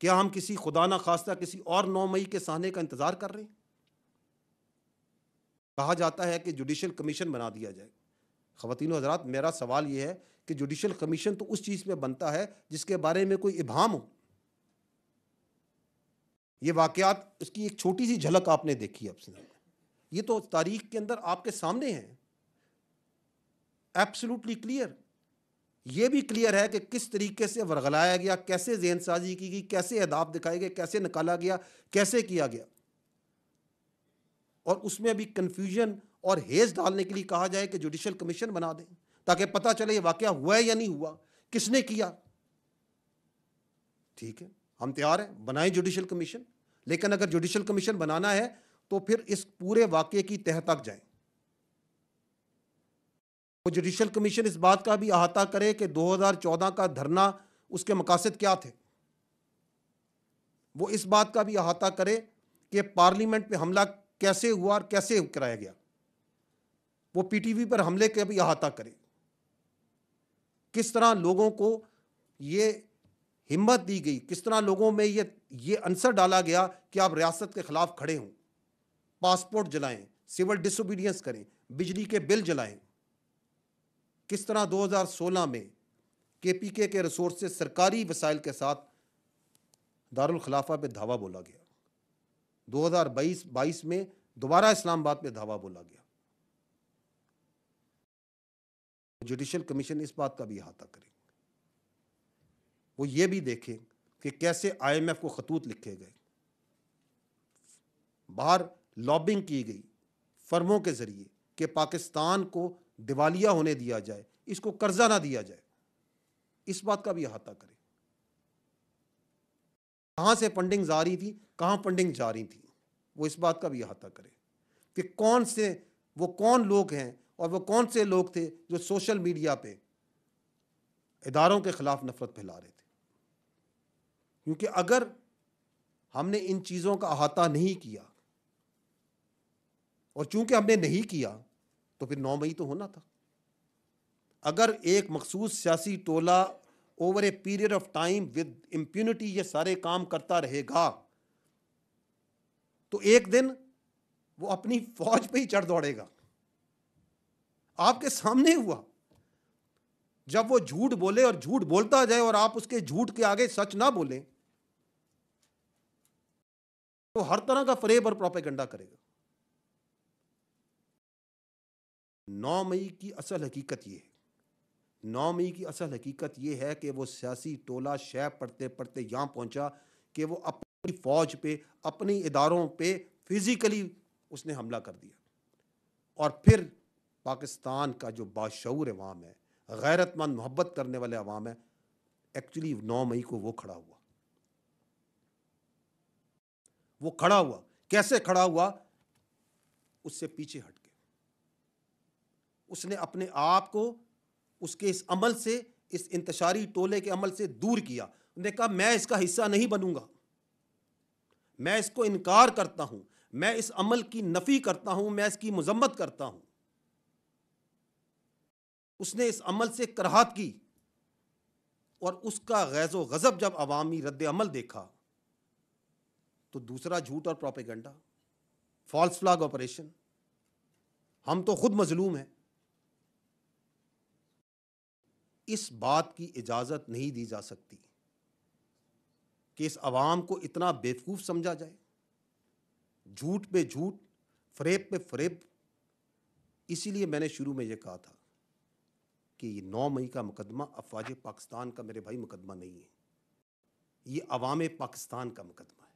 کیا ہم کسی خدا نہ خواستہ کسی اور 9 مئی کے سہنے کا انتظار کر رہے ہیں؟ کہا جاتا ہے کہ جوڈیشل کمیشن بنا دیا جائے. خواتین و حضرات، میرا سوال یہ ہے کہ جوڈیشل کمیشن تو اس چیز میں بنتا ہے جس کے بارے میں کوئی ابہام ہو. یہ واقعات، اس کی ایک چھوٹی سی جھلک آپ نے دیکھی اب سے، یہ تو تاریخ کے اندر آپ کے سامنے ہے، ایبسولوٹلی کلیئر. یہ بھی کلیئر ہے کہ کس طریقے سے ورغلایا گیا، کیسے ذہن سازی کی گئی، کیسے اہداف دکھائے گئے، کیسے نکالا گیا، کیسے کیا گیا. اور اس میں بھی کنفیوژن اور ہیز ڈالنے کے لیے کہا جائے کہ جوڈیشل کمیشن بنا دیں تاکہ پتہ چلے یہ واقعہ ہوا ہے یا نہیں ہوا، کس نے کیا. ٹھیک ہے، ہم تیار ہیں، بنائیں جوڈیشل کمیشن، لیکن اگر جوڈیشل کمیشن بنانا ہے تو پھر اس پورے واقعے کی تہہ تک جائیں. وہ جوڈیشل کمیشن اس بات کا بھی احاطہ کرے کہ 2014 کا دھرنا، اس کے مقاصد کیا تھے. وہ اس بات کا بھی احاطہ کرے کہ پارلیمنٹ پہ حملہ کیسے ہوا اور کیسے کرایا گیا. وہ پی ٹی وی پر حملے کا بھی احاطہ کرے. کس طرح لوگوں کو یہ ہمت دی گئی، کس طرح لوگوں میں یہ عنصر ڈالا گیا کہ آپ ریاست کے خلاف کھڑے ہوں، پاسپورٹ جلائیں، سول ڈس اوبیڈینس کریں، بجلی کے بل جلائیں. کس طرح 2016 میں کے پی کے ریسورسز، سرکاری وسائل کے ساتھ دارالخلافہ پہ دھاوا بولا گیا. 2022 میں دوبارہ اسلام آباد پہ دھاوا بولا گیا. جوڈیشل کمیشن اس بات کا بھی احاطہ کرے. وہ یہ بھی دیکھے کہ کیسے آئی ایم ایف کو خطوط لکھے گئے، باہر لابنگ کی گئی فرموں کے ذریعے کہ پاکستان کو دیوالیہ ہونے دیا جائے، اس کو قرضہ نہ دیا جائے. اس بات کا بھی احاطہ کرے. کہاں سے فنڈنگ آ رہی تھی، کہاں فنڈنگ جا رہی تھی، وہ اس بات کا بھی احاطہ کرے کہ کون لوگ ہیں اور وہ کون سے لوگ تھے جو سوشل میڈیا پہ اداروں کے خلاف نفرت پھیلا رہے تھے. کیونکہ اگر ہم نے ان چیزوں کا احاطہ نہیں کیا، اور چونکہ ہم نے نہیں کیا، تو پھر 9 مئی تو ہونا تھا. اگر ایک مخصوص سیاسی ٹولہ over a period of time with impunity یہ سارے کام کرتا رہے گا تو ایک دن وہ اپنی فوج پہ ہی چڑھ دوڑے گا. آپ کے سامنے ہوا. جب وہ جھوٹ بولے اور جھوٹ بولتا جائے اور آپ اس کے جھوٹ کے آگے سچ نہ بولیں تو ہر طرح کا فریب اور پروپیگنڈا کرے گا. 9 مئی کی اصل حقیقت یہ ہے، 9 مئی کی اصل حقیقت یہ ہے کہ وہ سیاسی ٹولہ شے پڑھتے پڑھتے یہاں پہنچا کہ وہ اپنی فوج پہ، اپنی اداروں پہ فزیکلی اس نے حملہ کر دیا. اور پھر پاکستان کا جو باشعور عوام ہے، غیرت مند محبت کرنے والے عوام ہے، ایکچولی 9 مئی کو وہ کھڑا ہوا. وہ کھڑا ہوا کیسے کھڑا ہوا؟ اس سے پیچھے ہٹ کے اس نے اپنے آپ کو اس کے اس عمل سے، اس انتشاری ٹولے کے عمل سے دور کیا. نے کہا میں اس کا حصہ نہیں بنوں گا، میں اس کو انکار کرتا ہوں، میں اس عمل کی نفی کرتا ہوں، میں اس کی مذمت کرتا ہوں. اس نے اس عمل سے کراہت کی، اور اس کا غیظ و غضب جب عوامی رد عمل دیکھا تو دوسرا جھوٹ اور پروپیگنڈا، فالس فلیگ آپریشن، ہم تو خود مظلوم ہیں. اس بات کی اجازت نہیں دی جا سکتی کہ اس عوام کو اتنا بیوقوف سمجھا جائے، جھوٹ پہ جھوٹ، فریب پہ فریب. اسی لیے میں نے شروع میں یہ کہا تھا کہ یہ 9 مئی کا مقدمہ افواج پاکستان کا، میرے بھائی، مقدمہ نہیں ہے، یہ عوام پاکستان کا مقدمہ ہے.